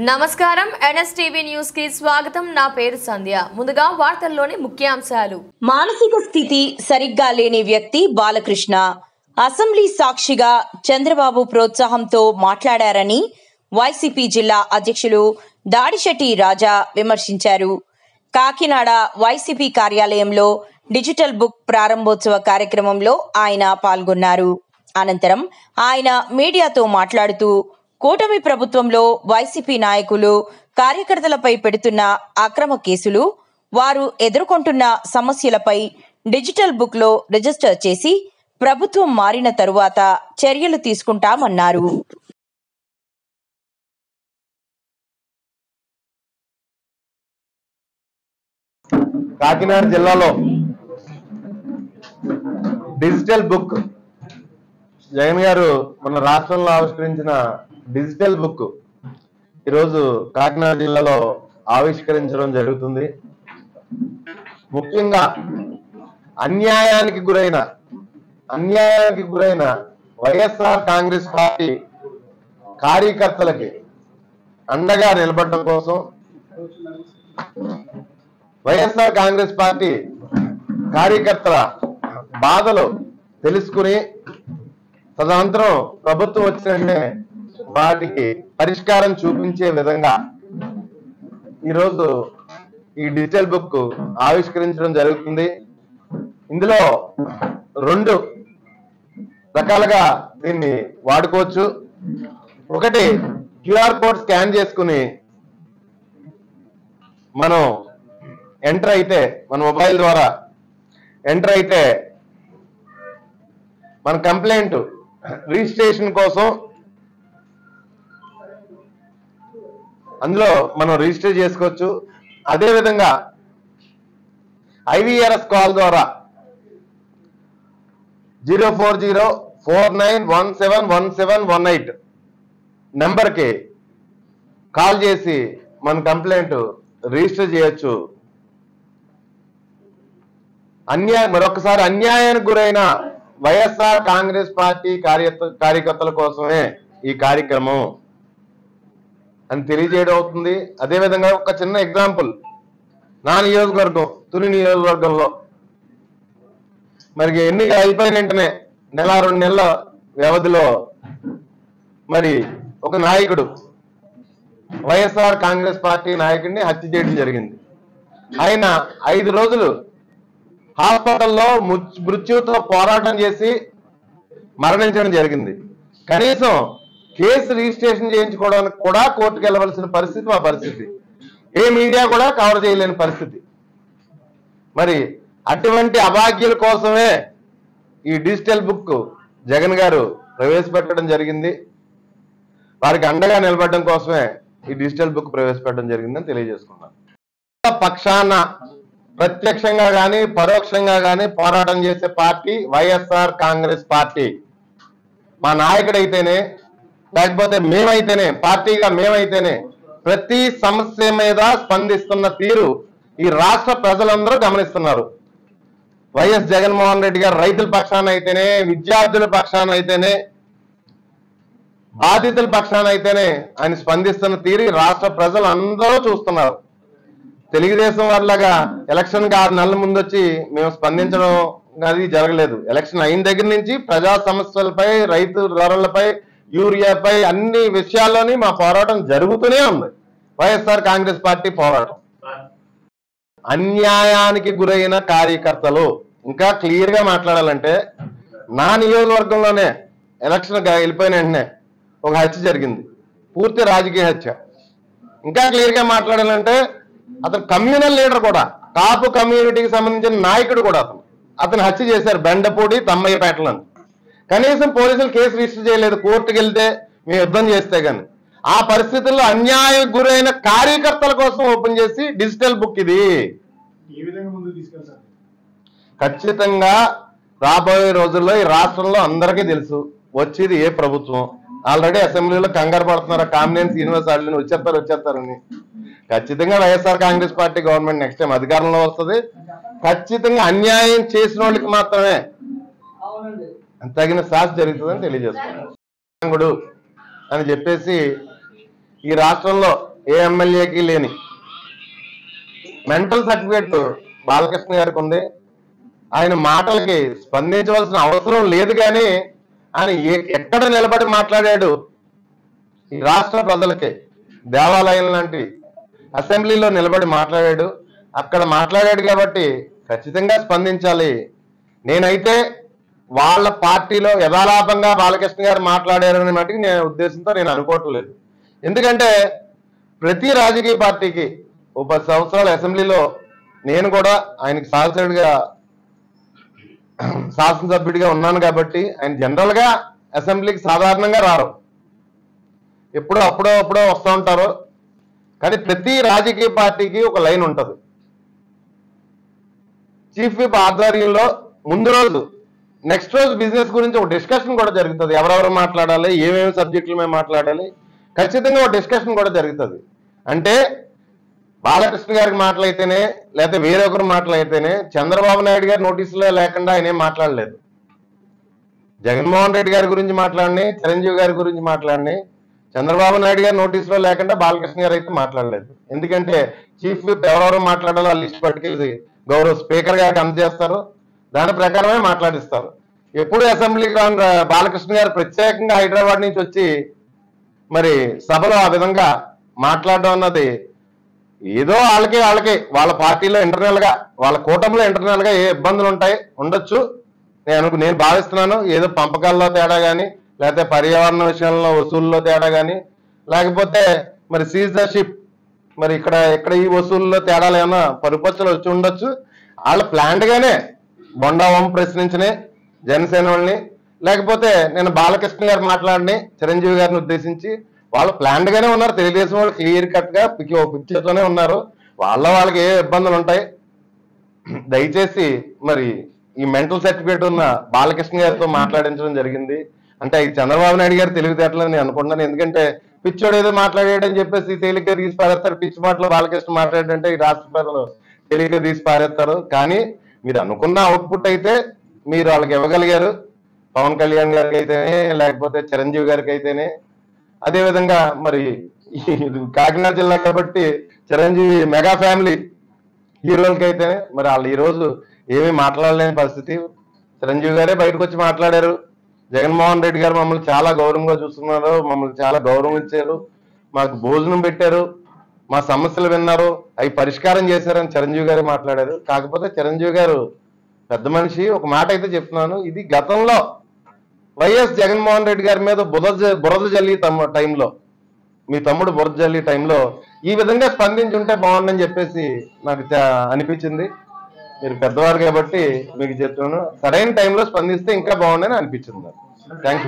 నమస్కారం NSTV news కి స్వాగతం. నా పేరు సంధ్య. ముందుగా వార్తల్లోని ముఖ్యాంశాలు. మానసిక స్థితి సరిగ్గా లేని వ్యక్తి బాలకృష్ణ అసెంబ్లీ సాక్షిగా చంద్రబాబు ప్రోత్సాహంతో మాట్లాడారని వైసీపీ జిల్లా అధ్యక్షులు దాడిశెట్టి రాజా విమర్శించారు. కాకినాడ వైసీపీ కార్యాలయంలో డిజిటల్ బుక్ ప్రారంభోత్సవ కార్యక్రమంలో ఆయన పాల్గొన్నారు. అనంతరం ఆయన మీడియాతో మాట్లాడుతూ కూటమి ప్రభుత్వంలో వైసీపీ నాయకులు కార్యకర్తలపై పెడుతున్న అక్రమ కేసులు, వారు ఎదుర్కొంటున్న సమస్యలపై డిజిటల్ బుక్ లో రిజిస్టర్ చేసి ప్రభుత్వం మారిన తరువాత చర్యలు తీసుకుంటామన్నారు. కాకినాడ జిల్లాలో డిజిటల్ బుక్ జగన్ గారు మన రాష్ట్రంలో ఆవిష్కరించిన డిజిటల్ బుక్ ఈరోజు కాకినాడ జిల్లాలో ఆవిష్కరించడం జరుగుతుంది. ముఖ్యంగా అన్యాయానికి గురైన వైఎస్ఆర్ కాంగ్రెస్ పార్టీ కార్యకర్తలకి అండగా నిలబడటం కోసం, వైఎస్ఆర్ కాంగ్రెస్ పార్టీ కార్యకర్తల బాధలు తెలుసుకుని తదనంతరం ప్రభుత్వం వచ్చిన వాటికి పరిష్కారం చూపించే విధంగా ఈరోజు ఈ డిజిటల్ బుక్ ఆవిష్కరించడం జరుగుతుంది. ఇందులో 2 రకాలుగా దీన్ని వాడుకోవచ్చు. ఒకటి, క్యూఆర్ కోడ్ స్కాన్ చేసుకుని మనం ఎంటర్ అయితే, మన మొబైల్ ద్వారా ఎంటర్ అయితే మన కంప్లైంట్ రిజిస్ట్రేషన్ కోసం అందులో మనం రిజిస్టర్ చేసుకోవచ్చు. అదేవిధంగా ఐవీఆర్ఎస్ కాల్ ద్వారా 04049171718 నెంబర్కి కాల్ చేసి మన కంప్లైంట్ రిజిస్టర్ చేయొచ్చు. మరొకసారి అన్యాయానికి గురైన వైఎస్ఆర్ కాంగ్రెస్ పార్టీ కార్యకర్తల కోసమే ఈ కార్యక్రమం అని తెలియజేయడం అవుతుంది. అదేవిధంగా ఒక చిన్న ఎగ్జాంపుల్, నా నియోజకవర్గం తుని నియోజకవర్గంలో మరి ఎన్నిక అయిపోయిన వెంటనే 1-2 నెలల వ్యవధిలో మరి ఒక నాయకుడు, వైఎస్ఆర్ కాంగ్రెస్ పార్టీ నాయకుడిని హత్య చేయడం జరిగింది. ఆయన 5 రోజులు హాస్పిటల్లో మృత్యుతో పోరాటం చేసి మరణించడం జరిగింది. కనీసం కేసు రిజిస్ట్రేషన్ చేయించుకోవడానికి కూడా కోర్టుకు వెళ్ళవలసిన పరిస్థితి మా పరిస్థితి. ఏ మీడియా కూడా కవర్ చేయలేని పరిస్థితి. మరి అటువంటి అభాగ్యుల కోసమే ఈ డిజిటల్ బుక్ జగన్ గారు ప్రవేశపెట్టడం జరిగింది. వారికి అండగా నిలబడడం కోసమే ఈ డిజిటల్ బుక్ ప్రవేశపెట్టడం జరిగిందని తెలియజేసుకున్నాను. పక్షాన ప్రత్యక్షంగా కానీ పరోక్షంగా కానీ పోరాటం చేసే పార్టీ వైఎస్ఆర్ కాంగ్రెస్ పార్టీ. మా నాయకుడైతేనే, లేకపోతే మేమైతేనే, పార్టీగా మేమైతేనే ప్రతి సమస్య మీద స్పందిస్తున్న తీరు ఈ రాష్ట్ర ప్రజలందరూ గమనిస్తున్నారు. వైఎస్ జగన్మోహన్ రెడ్డి గారు రైతుల పక్షాన అయితేనే, విద్యార్థుల పక్షాన అయితేనే, బాధితుల పక్షాన అయితేనే ఆయన స్పందిస్తున్న తీరు రాష్ట్ర ప్రజలు అందరూ చూస్తున్నారు. తెలుగుదేశం వాళ్ళగా ఎలక్షన్కి 6 నెలల ముందు వచ్చి మేము స్పందించడం అది జరగలేదు. ఎలక్షన్ అయిన దగ్గర నుంచి ప్రజా సమస్యలపై, రైతు ధరలపై, యూరియాపై అన్ని విషయాల్లోని మా పోరాటం జరుగుతూనే ఉంది. వైఎస్ఆర్ కాంగ్రెస్ పార్టీ పోరాటం. అన్యాయానికి గురైన కార్యకర్తలు, ఇంకా క్లియర్ గా మాట్లాడాలంటే, నా నియోజకవర్గంలోనే ఎలక్షన్ వెళ్ళిపోయిన వెంటనే ఒక హత్య జరిగింది, పూర్తి రాజకీయ హత్య. ఇంకా క్లియర్ గా మాట్లాడాలంటే, అతను కమ్యూనల్ లీడర్ కూడా, కాపు కమ్యూనిటీకి సంబంధించిన నాయకుడు కూడా అతను హత్య చేశారు బెండపూడి తమ్మయ్యపేటలో. కనీసం పోలీసులు కేసు రిజిస్టర్ చేయలేదు. కోర్టుకు వెళ్తే మేము యుద్ధం చేస్తే గాని. ఆ పరిస్థితుల్లో అన్యాయం గురైన కార్యకర్తల కోసం ఓపెన్ చేసి డిజిటల్ బుక్ ఇది. ఖచ్చితంగా రాబోయే రోజుల్లో ఈ రాష్ట్రంలో అందరికీ తెలుసు వచ్చేది ఏ ప్రభుత్వం. ఆల్రెడీ అసెంబ్లీలో కంగారు పడుతున్నారు, కామినేని యూనివర్సిటీని వచ్చేస్తారని. ఖచ్చితంగా YSR Congress party government next time అధికారంలో వస్తుంది. ఖచ్చితంగా అన్యాయం చేసిన వాళ్ళకి మాత్రమే తగిన శాస్త్ర జరుగుతుందని తెలియజేస్తున్నాను అని చెప్పేసి ఈ రాష్ట్రంలో ఏ ఎమ్మెల్యేకి లేని మెంటల్ సర్టిఫికేట్ బాలకృష్ణ గారికి ఉంది. ఆయన మాటలకి స్పందించవలసిన అవసరం లేదు, కానీ ఆయన ఎక్కడ నిలబడి మాట్లాడాడు ఈ రాష్ట్ర ప్రజలకి. దేవాలయం లాంటి అసెంబ్లీలో నిలబడి మాట్లాడాడు. అక్కడ మాట్లాడాడు కాబట్టి ఖచ్చితంగా స్పందించాలి. నేనైతే వాళ్ళ పార్టీలో యథాలాపంగా బాలకృష్ణ గారు మాట్లాడారని మటుకు నేను ఉద్దేశంతో నేను అనుకోవట్లేదు. ఎందుకంటే ప్రతి రాజకీయ పార్టీకి 10 సంవత్సరాల అసెంబ్లీలో నేను కూడా ఆయనకి శాసనసభ్యుడిగా ఉన్నాను కాబట్టి ఆయన జనరల్గా అసెంబ్లీకి సాధారణంగా రారు, అప్పుడో వస్తూ ఉంటారు. కానీ ప్రతి రాజకీయ పార్టీకి ఒక లైన్ ఉంటుంది. చీఫ్ విప్ ఆధ్వర్యంలో ముందు రోజు నెక్స్ట్ రోజు బిజినెస్ గురించి ఒక డిస్కషన్ కూడా జరుగుతుంది. ఎవరెవరు మాట్లాడాలి, ఏమేమి సబ్జెక్టుల మీద మాట్లాడాలి, ఖచ్చితంగా ఒక డిస్కషన్ కూడా జరుగుతుంది. అంటే బాలకృష్ణ గారికి మాటలైతేనే లేకపోతే వేరొకరు మాటలైతేనే చంద్రబాబు నాయుడు గారి నోటీసులో లేకుండా ఆయన ఏం మాట్లాడలేదు. జగన్మోహన్ రెడ్డి గారి గురించి మాట్లాడిని, చిరంజీవి గారి గురించి మాట్లాడిని, చంద్రబాబు నాయుడు గారి నోటీసులో లేకుండా బాలకృష్ణ గారు అయితే మాట్లాడలేదు. ఎందుకంటే చీఫ్ విప్ ఎవరెవరు మాట్లాడాలో ఆ లిస్ట్ పట్టుకెళ్ళి గౌరవ స్పీకర్ గారికి అందజేస్తారు, దాని ప్రకారమే మాట్లాడిస్తారు. ఎప్పుడు అసెంబ్లీకి బాలకృష్ణ గారు ప్రత్యేకంగా హైదరాబాద్ నుంచి వచ్చి మరి సభలో ఆ విధంగా మాట్లాడడం అన్నది ఏదో వాళ్ళకి వాళ్ళ పార్టీలో ఇంటర్నల్ గా వాళ్ళ కూటమిలో ఇంటర్నల్ గా ఏ ఇబ్బందులు ఉండొచ్చు నేను భావిస్తున్నాను. ఏదో పంపకాల్లో తేడా కానీ, లేకపోతే పర్యావరణ విషయంలో వసూళ్ళలో తేడా కానీ, లేకపోతే మరి సీజ్ ద షిప్ మరి ఇక్కడ ఈ వసూళ్ళలో తేడాలు ఏమైనా పరుపచ్చలు వచ్చి ఉండొచ్చు. వాళ్ళు ప్లాంట్ గానే బొండావం ప్రశ్నించని జనసేన వాళ్ళని, లేకపోతే నేను బాలకృష్ణ గారు మాట్లాడిని చిరంజీవి గారిని ఉద్దేశించి వాళ్ళు ప్లాంట్ గానే ఉన్నారు. తెలుగుదేశం వాళ్ళు క్లియర్ కట్ గా పిక్చర్తోనే ఉన్నారు. వాళ్ళకి ఏ ఇబ్బందులు ఉంటాయి. దయచేసి మరి ఈ మెంటల్ సర్టిఫికేట్ ఉన్న బాలకృష్ణ గారితో మాట్లాడించడం జరిగింది. అంటే ఈ చంద్రబాబు నాయుడు గారు తెలివితేటలని నేను అనుకుంటున్నాను. ఎందుకంటే పిచ్చోడు ఏదో మాట్లాడాడని చెప్పేసి తేలిగ్గా తీసి పారేస్తారు. పిచ్చి మాటలు బాలకృష్ణ మాట్లాడంటే ఈ రాష్ట్ర ప్రజలు తేలిగ్గా తీసి పారేస్తారు. కానీ మీరు అనుకున్న అవుట్పుట్ అయితే మీరు వాళ్ళకి ఇవ్వగలిగారు. పవన్ కళ్యాణ్ గారికి అయితేనే, లేకపోతే చిరంజీవి గారికి అయితేనే, అదేవిధంగా మరి కాకినాడ జిల్లా కాబట్టి చిరంజీవి మెగా ఫ్యామిలీ హీరోలకి అయితేనే మరి వాళ్ళు ఈరోజు ఏమీ మాట్లాడలేని పరిస్థితి. చిరంజీవి గారే బయటకు వచ్చి మాట్లాడారు. జగన్మోహన్ రెడ్డి గారు మమ్మల్ని చాలా గౌరవంగా చూస్తున్నారు, మమ్మల్ని చాలా గౌరవం ఇచ్చారు, మాకు భోజనం పెట్టారు, మా సమస్యలు విన్నారు, అవి పరిష్కారం చేశారని చిరంజీవి గారే మాట్లాడారు. కాకపోతే చిరంజీవి గారు పెద్ద మనిషి. ఒక మాట అయితే చెప్తున్నాను, ఇది గతంలో వైఎస్ జగన్మోహన్ రెడ్డి గారి మీద బురద జల్లి టైంలో, మీ తమ్ముడు బురద జల్లి టైంలో ఈ విధంగా స్పందించి ఉంటే బాగుందని చెప్పేసి నాకు అనిపించింది. మీరు పెద్దవారు కాబట్టి మీకు చెప్తున్నాను, సరైన టైంలో స్పందిస్తే ఇంకా బాగుండని అనిపించింది. Thank you.